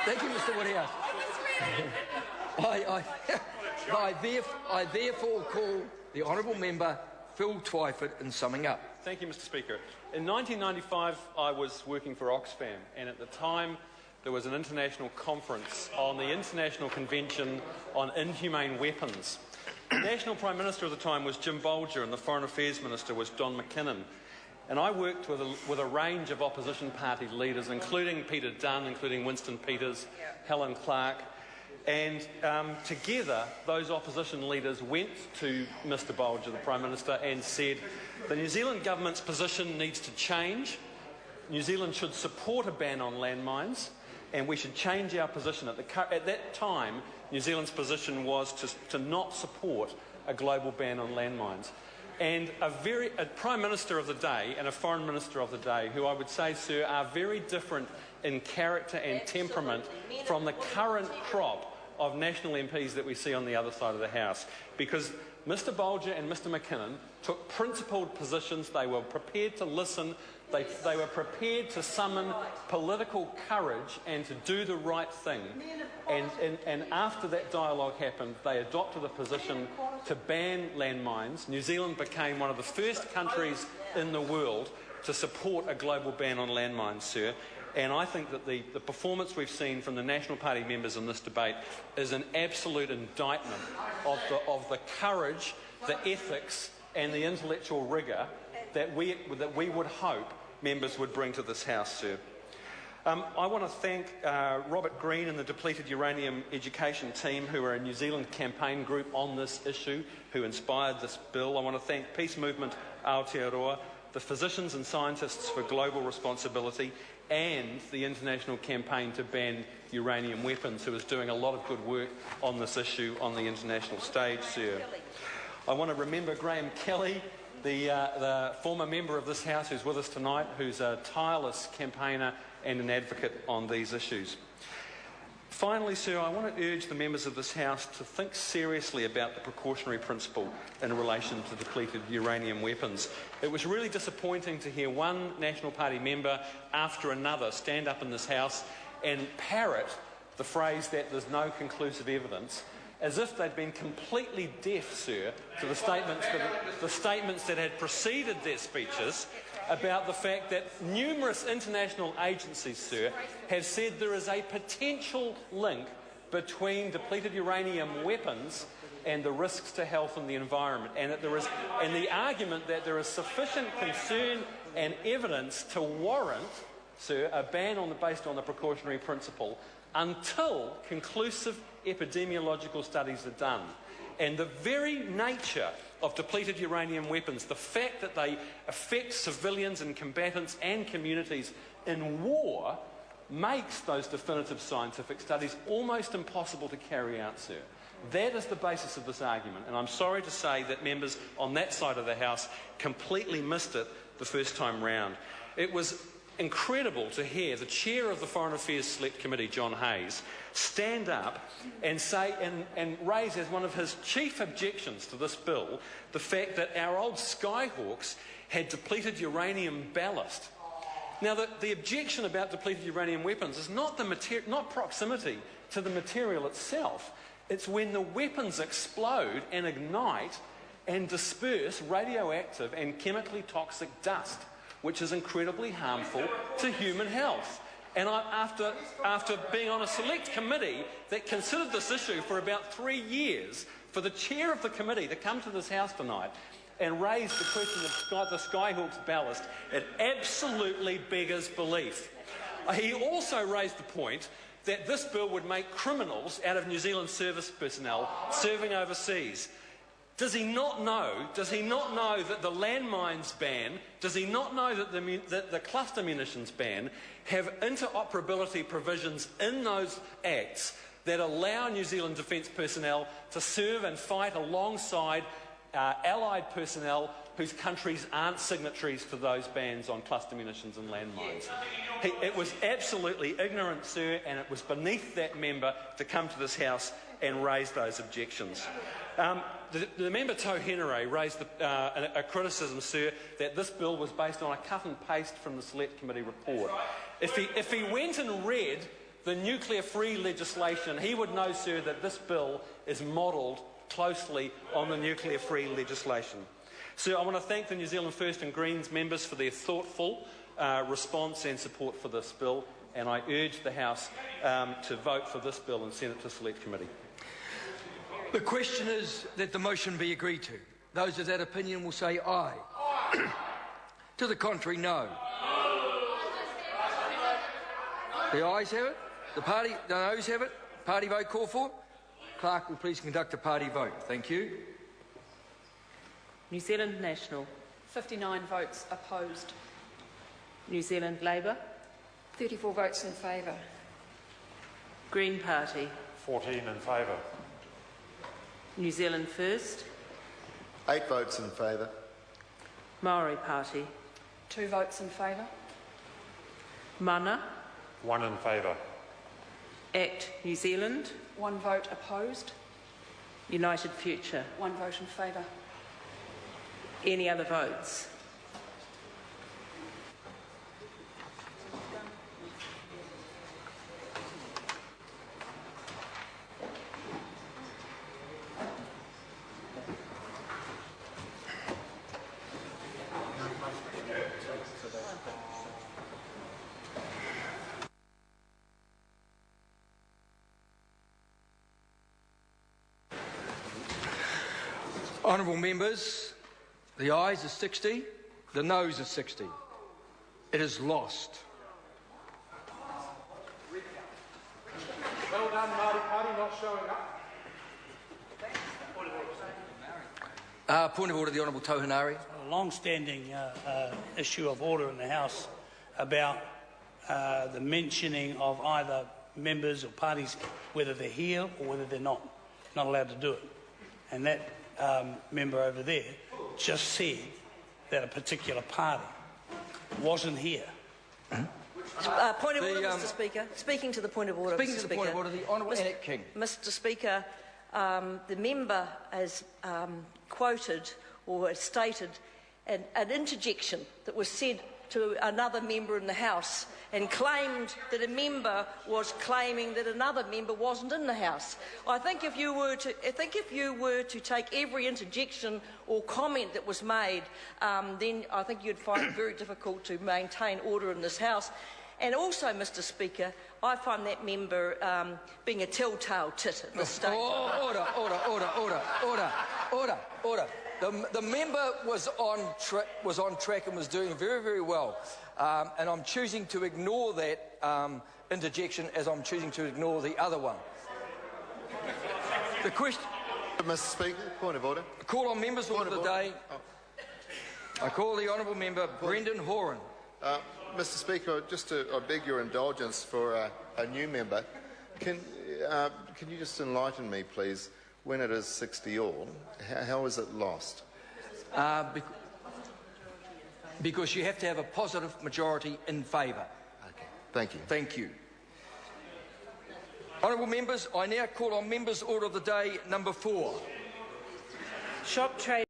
Thank you, Mr. Woodhouse. I therefore call the honourable member Phil Twyford in summing up. Thank you, Mr. Speaker. In 1995, I was working for Oxfam, and at the time there was an international conference on the International Convention on Inhumane Weapons. The National Prime Minister at the time was Jim Bolger, and the Foreign Affairs Minister was Don McKinnon. And I worked with a range of opposition party leaders, including Peter Dunn, including Winston Peters, Helen Clark. And together, those opposition leaders went to Mr Bolger, the Prime Minister, and said the New Zealand government's position needs to change. New Zealand should support a ban on landmines, and we should change our position. At that time, New Zealand's position was to not support a global ban on landmines. And a Prime Minister of the day and a Foreign Minister of the day, who I would say, sir, are very different in character and temperament from the current crop of national MPs that we see on the other side of the House. Because Mr Bolger and Mr McKinnon took principled positions. They were prepared to listen. They were prepared to summon political courage and to do the right thing. And after that dialogue happened, they adopted a position to ban landmines. New Zealand became one of the first countries in the world to support a global ban on landmines, sir. And I think that the performance we've seen from the National Party members in this debate is an absolute indictment of the courage, the ethics and the intellectual rigour that we would hope members would bring to this House, sir. I want to thank Robert Green and the Depleted Uranium Education team, who are a New Zealand campaign group on this issue, who inspired this bill. I want to thank Peace Movement Aotearoa, the Physicians and Scientists for Global Responsibility, and the International Campaign to Ban Uranium Weapons, who is doing a lot of good work on this issue on the international stage, sir. I want to remember Graham Kelly, the former member of this House who's with us tonight, who's a tireless campaigner and an advocate on these issues. Finally, sir, I want to urge the members of this House to think seriously about the precautionary principle in relation to depleted uranium weapons. It was really disappointing to hear one National Party member after another stand up in this House and parrot the phrase that there's no conclusive evidence, as if they'd been completely deaf, sir, to the statements that had preceded their speeches about the fact that numerous international agencies, sir, have said there is a potential link between depleted uranium weapons and the risks to health and the environment, and that the argument that there is sufficient concern and evidence to warrant, sir, a ban based on the precautionary principle until conclusive epidemiological studies are done. And the very nature of depleted uranium weapons, the fact that they affect civilians and combatants and communities in war, makes those definitive scientific studies almost impossible to carry out, sir. That is the basis of this argument, and I'm sorry to say that members on that side of the House completely missed it the first time round. It was incredible to hear the chair of the Foreign Affairs Select Committee, John Hayes, stand up and say and raise as one of his chief objections to this bill the fact that our old Skyhawks had depleted uranium ballast. Now, the objection about depleted uranium weapons is not proximity to the material itself. It's when the weapons explode and ignite and disperse radioactive and chemically toxic dust, which is incredibly harmful to human health. And after being on a select committee that considered this issue for about 3 years, for the chair of the committee to come to this House tonight and raise the question of the Skyhawks ballast, it absolutely beggars belief. He also raised the point that this bill would make criminals out of New Zealand service personnel serving overseas. Does he not know that the landmines ban, does he not know that the cluster munitions ban have interoperability provisions in those acts that allow New Zealand defence personnel to serve and fight alongside allied personnel whose countries aren't signatories to those bans on cluster munitions and landmines? It was absolutely ignorant, sir, and it was beneath that member to come to this House and raise those objections. The member Tohenere raised a criticism, sir, that this bill was based on a cut and paste from the Select Committee report. If he went and read the nuclear-free legislation, he would know, sir, that this bill is modelled closely on the nuclear-free legislation. Sir, I want to thank the New Zealand First and Greens members for their thoughtful response and support for this bill, and I urge the House to vote for this bill and send it to Select Committee. The question is that the motion be agreed to. Those of that opinion will say aye. To the contrary, no. The ayes have it. The noes have it. Party vote called for. Clerk will please conduct a party vote. Thank you. New Zealand National. 59 votes opposed. New Zealand Labour. 34 votes in favour. Green Party. 14 in favour. New Zealand First. 8 votes in favour. Maori Party. 2 votes in favour. Mana. 1 in favour. ACT New Zealand. 1 vote opposed. United Future. 1 vote in favour. Any other votes? Honourable members, the ayes are 60, the noes are 60. It is lost. Well done, Māori Party, not showing up. Point of order, the Honourable Tohinari. A long-standing issue of order in the House about the mentioning of either members or parties, whether they're here or whether they're not allowed to do it. And that member over there just said that a particular party wasn't here. Point of order, Mr Speaker. Speaking to the point of order, Speaking to the point of order, the Honourable Annette King. Mr Speaker, the member has quoted or has stated an interjection that was said to another member in the House and claimed that a member was claiming that another member wasn't in the House. I think if you were to take every interjection or comment that was made, then I think you'd find it very difficult to maintain order in this House. And also, Mr Speaker, I find that member being a telltale tit at this stage. Order. The member was on track and was doing very, very well. And I'm choosing to ignore that interjection as I'm choosing to ignore the other one. The question... Mr Speaker, point of order. Call on members order of the day. I call the Honourable Member Brendan Horan. Mr Speaker, I beg your indulgence for a new member. Can you just enlighten me, please, when it is 60 all, how is it lost? Because you have to have a positive majority in favour. Okay, thank you. Thank you. Honourable members, I now call on members order of the day number 4. Shop trade.